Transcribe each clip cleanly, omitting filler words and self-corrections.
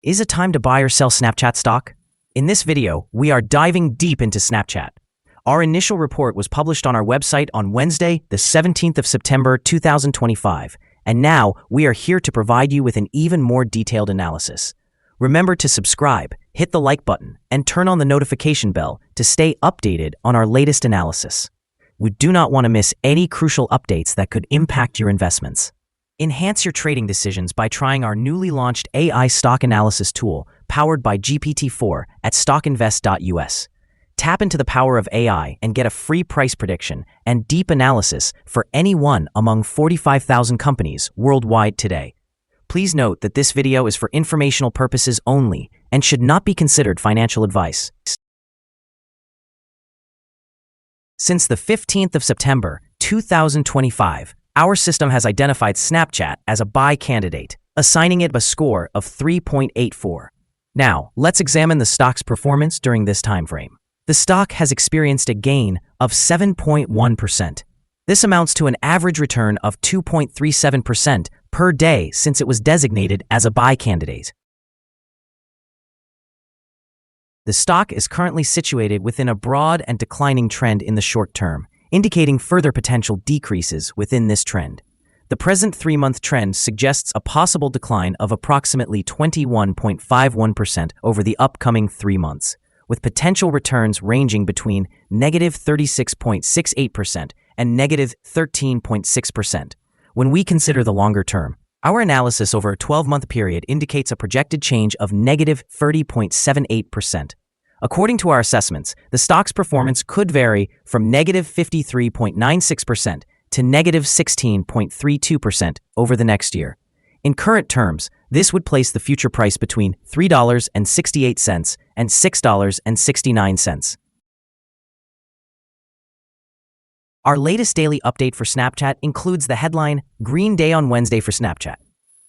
Is it time to buy or sell Snapchat stock? In this video, we are diving deep into Snapchat. Our initial report was published on our website on Wednesday, the 17th of September, 2025, and now we are here to provide you with an even more detailed analysis. Remember to subscribe, hit the like button, and turn on the notification bell to stay updated on our latest analysis. We do not want to miss any crucial updates that could impact your investments. Enhance your trading decisions by trying our newly launched AI stock analysis tool powered by GPT-4 at StockInvest.us. Tap into the power of AI and get a free price prediction and deep analysis for any one among 45,000 companies worldwide today. Please note that this video is for informational purposes only and should not be considered financial advice. Since the 15th of September, 2025, our system has identified Snapchat as a buy candidate, assigning it a score of 3.84. Now, let's examine the stock's performance during this time frame. The stock has experienced a gain of 7.1%. This amounts to an average return of 2.37% per day since it was designated as a buy candidate. The stock is currently situated within a broad and declining trend in the short term, indicating further potential decreases within this trend. The present 3-month trend suggests a possible decline of approximately 21.51% over the upcoming 3 months, with potential returns ranging between negative 36.68% and negative 13.6%. When we consider the longer term, our analysis over a 12-month period indicates a projected change of negative 30.78%. According to our assessments, the stock's performance could vary from negative 53.96% to negative 16.32% over the next year. In current terms, this would place the future price between $3.68 and $6.69. Our latest daily update for Snapchat includes the headline, Green Day on Wednesday for Snapchat.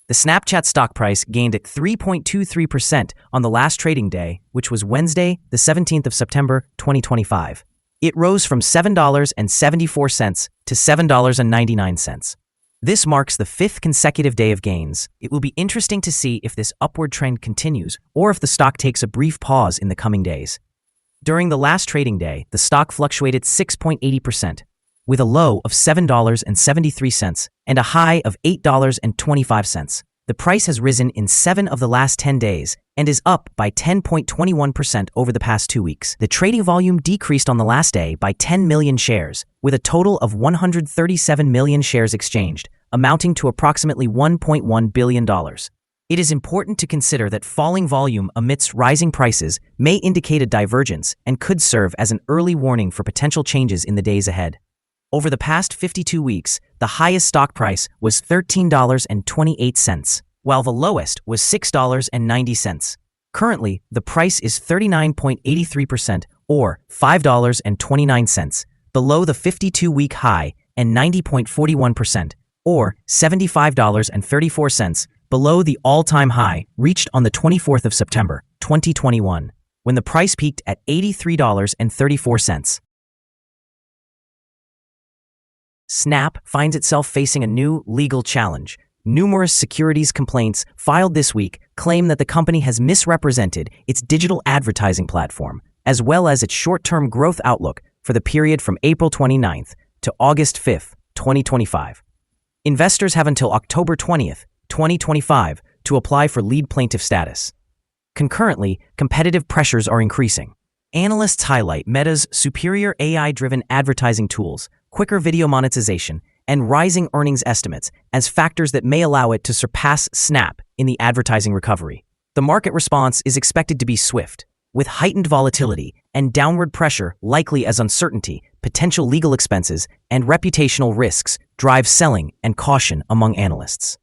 The Snapchat stock price gained at 3.23% on the last trading day, which was Wednesday, the 17th of September, 2025. It rose from $7.74 to $7.99. This marks the 5th consecutive day of gains. It will be interesting to see if this upward trend continues or if the stock takes a brief pause in the coming days. During the last trading day, the stock fluctuated 6.80%. with a low of $7.73 and a high of $8.25. The price has risen in 7 of the last 10 days and is up by 10.21% over the past 2 weeks. The trading volume decreased on the last day by 10 million shares, with a total of 137 million shares exchanged, amounting to approximately $1.1 billion. It is important to consider that falling volume amidst rising prices may indicate a divergence and could serve as an early warning for potential changes in the days ahead. Over the past 52 weeks, the highest stock price was $13.28, while the lowest was $6.90. Currently, the price is 39.83% or $5.29, below the 52-week high, and 90.41% or $75.34 below the all-time high reached on the 24th of September, 2021, when the price peaked at $83.34. Snap finds itself facing a new legal challenge. Numerous securities complaints filed this week claim that the company has misrepresented its digital advertising platform, as well as its short-term growth outlook for the period from April 29th to August 5th, 2025. Investors have until October 20th, 2025 to apply for Lead-Plaintiff status. Concurrently, competitive pressures are increasing. Analysts highlight Meta's superior AI-driven advertising tools, quicker video monetization, and rising earnings estimates as factors that may allow it to surpass Snap in the advertising recovery. The market response is expected to be swift, with heightened volatility and downward pressure likely as uncertainty, potential legal expenses, and reputational risks drive selling and caution among analysts.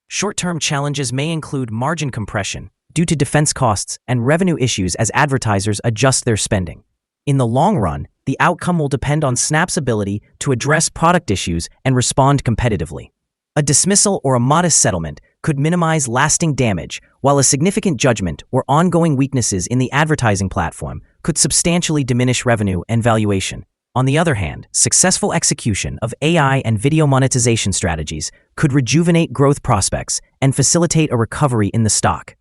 Short-term challenges may include margin compression due to defense costs and revenue issues as advertisers adjust their spending. In the long run, the outcome will depend on Snap's ability to address product issues and respond competitively. A dismissal or a modest settlement could minimize lasting damage, while a significant judgment or ongoing weaknesses in the advertising platform could substantially diminish revenue and valuation. On the other hand, successful execution of AI and video monetization strategies could rejuvenate growth prospects and facilitate a recovery in the stock.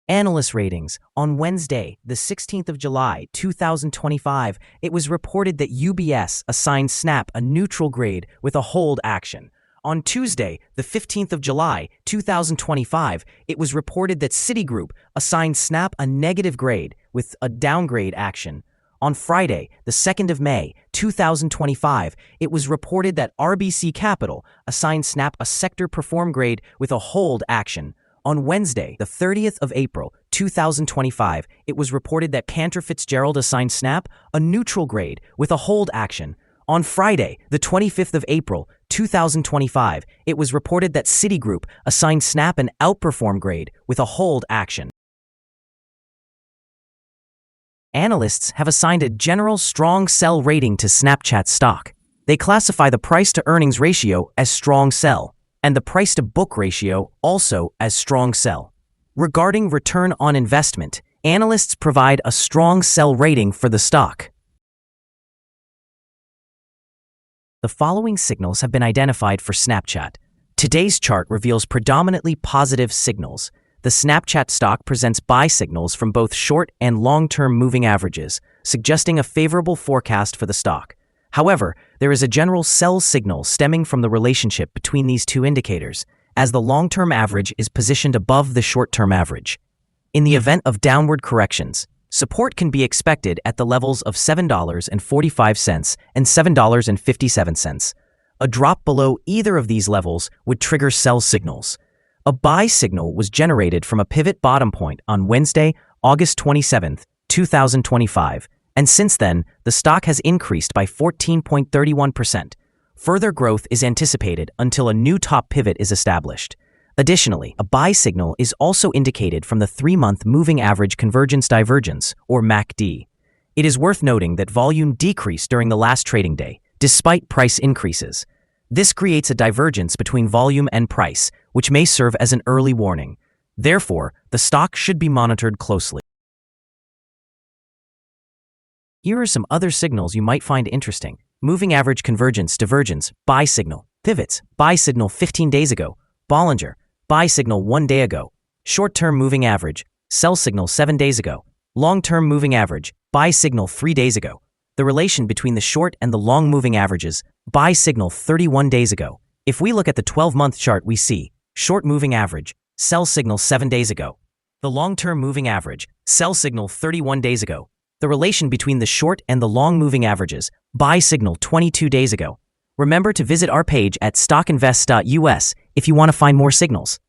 Analyst ratings. On Wednesday, the 16th of July, 2025, it was reported that UBS assigned Snap a neutral grade with a hold action. On Tuesday, the 15th of July, 2025, it was reported that Citigroup assigned Snap a negative grade with a downgrade action. On Friday, the 2nd of May, 2025, it was reported that RBC Capital assigned Snap a sector perform grade with a hold action. On Wednesday, the 30th of April, 2025, it was reported that Cantor Fitzgerald assigned Snap a neutral grade with a hold action. On Friday, the 25th of April, 2025, it was reported that Citigroup assigned Snap an outperform grade with a hold action. Analysts have assigned a general strong sell rating to Snapchat stock. They classify the price-to-earnings ratio as strong sell, and the price-to-book ratio also as strong sell. Regarding return on investment, analysts provide a strong sell rating for the stock. The following signals have been identified for Snapchat. Today's chart reveals predominantly positive signals. The Snapchat stock presents buy signals from both short and long-term moving averages, suggesting a favorable forecast for the stock. However, there is a general sell signal stemming from the relationship between these two indicators, as the long-term average is positioned above the short-term average. In the event of downward corrections, support can be expected at the levels of $7.45 and $7.57. A drop below either of these levels would trigger sell signals. A buy signal was generated from a pivot bottom point on Wednesday, August 27, 2025. And since then, the stock has increased by 14.31%. Further growth is anticipated until a new top pivot is established. Additionally, a buy signal is also indicated from the 3-month Moving Average Convergence Divergence, or MACD. It is worth noting that volume decreased during the last trading day, despite price increases. This creates a divergence between volume and price, which may serve as an early warning. Therefore, the stock should be monitored closely. Here are some other signals you might find interesting. Moving Average Convergence Divergence, buy signal. Pivots, buy signal 15 days ago. Bollinger, buy signal 1 day ago. Short-term moving average, sell signal 7 days ago. Long-term moving average, buy signal 3 days ago. The relation between the short and the long moving averages, buy signal 31 days ago. If we look at the 12-month chart, we see short moving average, sell signal 7 days ago. The long-term moving average, sell signal 31 days ago. The relation between the short and the long moving averages, buy signal 22 days ago. Remember to visit our page at StockInvest.us if you want to find more signals.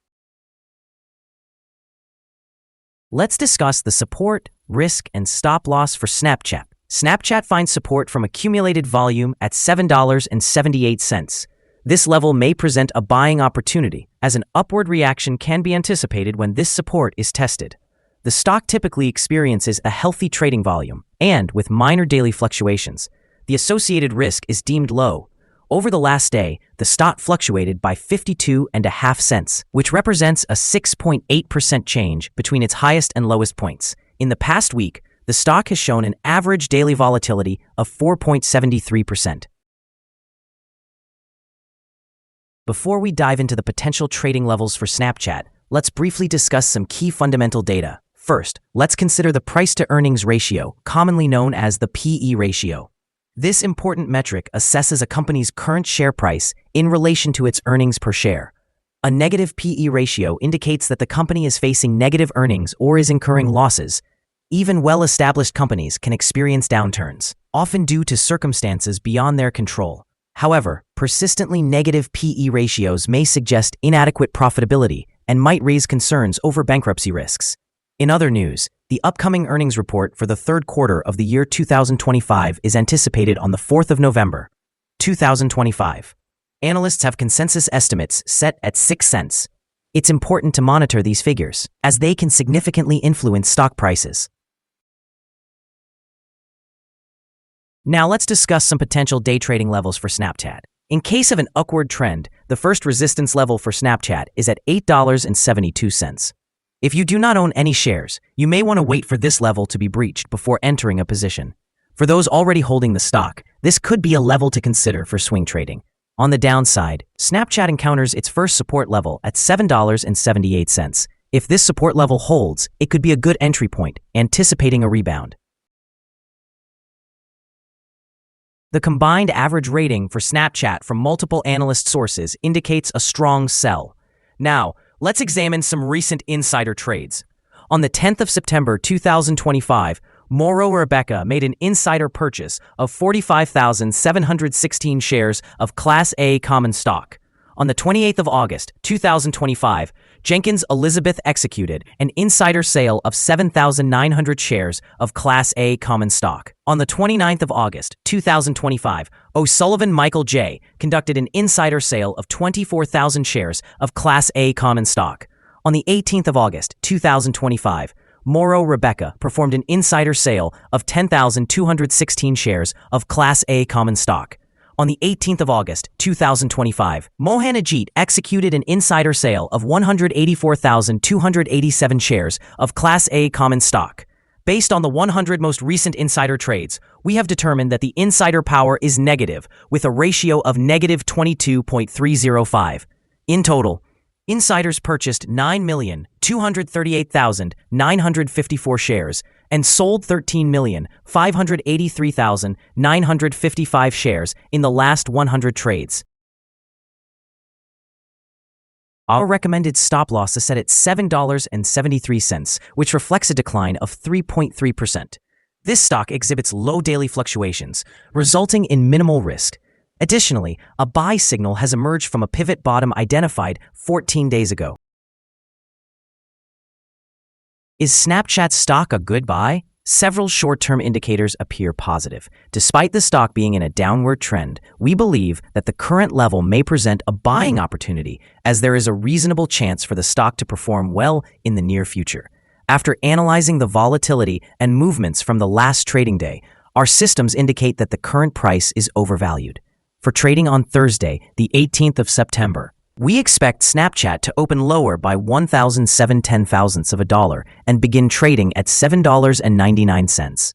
Let's discuss the support, risk, and stop loss for Snapchat. Snapchat finds support from accumulated volume at $7.78. This level may present a buying opportunity, as an upward reaction can be anticipated when this support is tested. The stock typically experiences a healthy trading volume, and with minor daily fluctuations, the associated risk is deemed low. Over the last day, the stock fluctuated by 52.5 cents, which represents a 6.8% change between its highest and lowest points. In the past week, the stock has shown an average daily volatility of 4.73%. Before we dive into the potential trading levels for Snapchat, let's briefly discuss some key fundamental data. First, let's consider the price-to-earnings ratio, commonly known as the PE ratio. This important metric assesses a company's current share price in relation to its earnings per share. A negative PE ratio indicates that the company is facing negative earnings or is incurring losses. Even well-established companies can experience downturns, often due to circumstances beyond their control. However, persistently negative PE ratios may suggest inadequate profitability and might raise concerns over bankruptcy risks. In other news, the upcoming earnings report for the third quarter of the year 2025 is anticipated on the 4th of November, 2025. Analysts have consensus estimates set at 6 cents. It's important to monitor these figures, as they can significantly influence stock prices. Now let's discuss some potential day trading levels for Snapchat. In case of an upward trend, the first resistance level for Snapchat is at $8.72. If you do not own any shares, you may want to wait for this level to be breached before entering a position. For those already holding the stock, this could be a level to consider for swing trading. On the downside, Snapchat encounters its first support level at $7.78. If this support level holds, it could be a good entry point, anticipating a rebound. The combined average rating for Snapchat from multiple analyst sources indicates a strong sell. Now, let's examine some recent insider trades. On the 10th of September 2025, Morrow Rebecca made an insider purchase of 45,716 shares of Class A common stock. On the 28th of August 2025, Jenkins Elizabeth executed an insider sale of 7,900 shares of Class A common stock. On the 29th of August 2025, O'Sullivan Michael J. conducted an insider sale of 24,000 shares of Class A common stock. On the 18th of August 2025, Morrow Rebecca performed an insider sale of 10,216 shares of Class A common stock. On the 18th of August 2025, Mohan Ajit executed an insider sale of 184,287 shares of Class A common stock. Based on the 100 most recent insider trades, we have determined that the insider power is negative, with a ratio of negative 22.305. In total, insiders purchased 9,238,954 shares and sold 13,583,955 shares in the last 100 trades. Our recommended stop loss is set at $7.73, which reflects a decline of 3.3%. This stock exhibits low daily fluctuations, resulting in minimal risk. Additionally, a buy signal has emerged from a pivot bottom identified 14 days ago. Is Snapchat stock a good buy? Several short-term indicators appear positive. Despite the stock being in a downward trend, we believe that the current level may present a buying opportunity, as there is a reasonable chance for the stock to perform well in the near future. After analyzing the volatility and movements from the last trading day, our systems indicate that the current price is overvalued. For trading on Thursday, the 18th of September, we expect Snapchat to open lower by 1,710 of a dollar and begin trading at $7.99.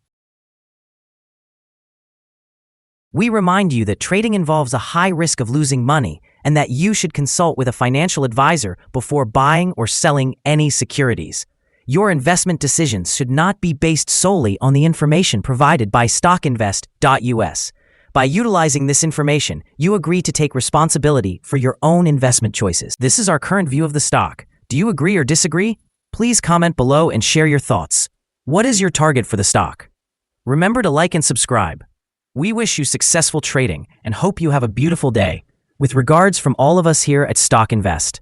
We remind you that trading involves a high risk of losing money and that you should consult with a financial advisor before buying or selling any securities. Your investment decisions should not be based solely on the information provided by StockInvest.us. By utilizing this information, you agree to take responsibility for your own investment choices. This is our current view of the stock. Do you agree or disagree? Please comment below and share your thoughts. What is your target for the stock? Remember to like and subscribe. We wish you successful trading and hope you have a beautiful day. With regards from all of us here at Stock Invest.